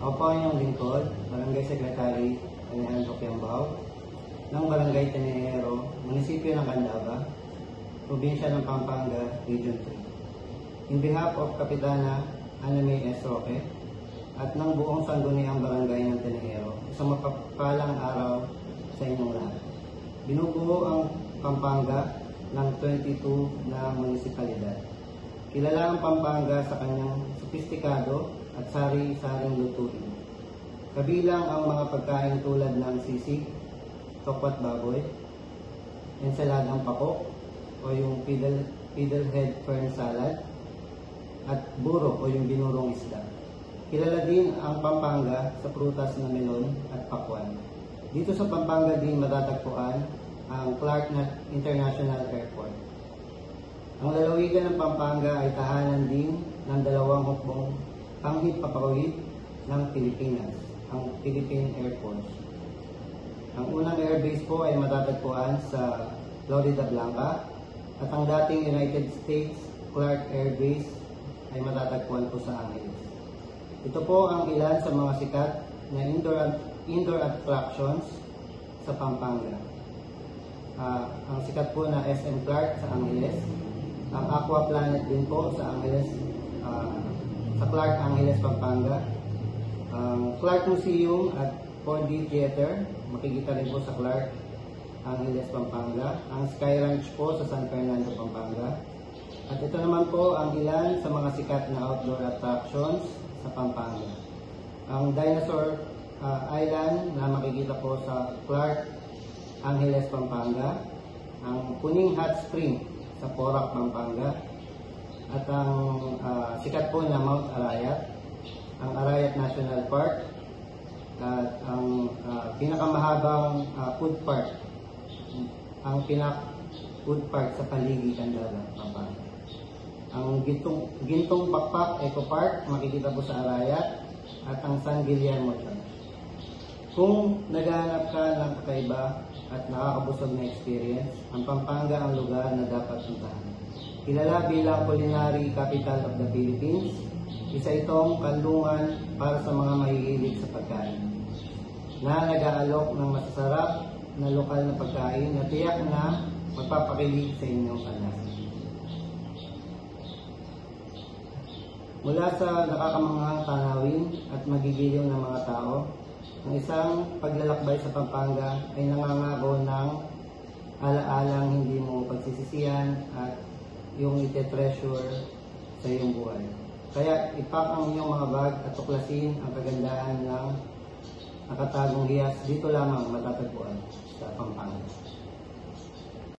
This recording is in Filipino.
Ako po ang inyong lingkod, Barangay Secretary Alejandro Quiambao, ng Barangay Tenehero, Munisipyo ng Candaba, Probinsya ng Pampanga, Region 3. In behalf of Kapitana Ana May S. Roque at ng buong sangguniang barangay ng Tenehero, isang mapagpalang araw sa inyong lahat. Binubuo ang Pampanga ng 22 na munisipalidad. Kilala ang Pampanga sa kanyang sopistikado at sari-saring lutuin. Kabilang ang mga pagkain tulad ng sisig, tokwat baboy, ensaladang pako o yung fiddlehead fern salad, at buro o yung binurong isda. Kilala din ang Pampanga sa prutas na melon at pakwan. Dito sa Pampanga din matatagpuan ang Clark International Airport. Ang lalawigan ng Pampanga ay tahanan din ng dalawang hukbong panghit-papawid ng Pilipinas, ang Philippine Air Force. Ang unang airbase po ay matatagpuan sa Florida Blanca at ang dating United States Clark Air Base ay matatagpuan po sa Angeles. Ito po ang ilan sa mga sikat na indoor attractions sa Pampanga. Ang sikat po na SM Clark sa Angeles, ang Aqua Planet din po sa Angeles, sa Clark Angeles, Pampanga, ang Clark Museum at 4D Theater, makikita rin po sa Clark Angeles, Pampanga, ang Sky Ranch po sa San Fernando, Pampanga, at ito naman po ang ilan sa mga sikat na outdoor attractions sa Pampanga. Ang Dinosaur Island na makikita po sa Clark Angeles, Pampanga, ang Puning Hot Spring sa Porac, Pampanga, at ang sikat po na Mount Arayat, ang Arayat National Park, at ang pinakamahabang food park, ang food park sa Paligi, Candaba, Pampanga. Ang Gintong Pakpak Eco Park, makikita po sa Arayat, at ang San Guillermo Church. Kung naghahanap ka ng kakaiba at nakakabusog na experience, ang Pampanga ang lugar na dapat puntahan. Kilala bilang culinary capital of the Philippines, isa itong kanlungan para sa mga mahihilig sa pagkain, na nag-aalok ng masasarap na lokal na pagkain na tiyak na magpapakilig sa inyong panlasa. Mula sa nakakamanghang tanawin at magigiliw ng mga tao, ang isang paglalakbay sa Pampanga ay nangangako ng alaalang hindi mo pagsisisihan at yung ite-treasure sa iyong buhay. Kaya ipak ang inyong mga bag at tuklasin ang kagandahan ng nakatagong hiyas dito lamang matatagpuan sa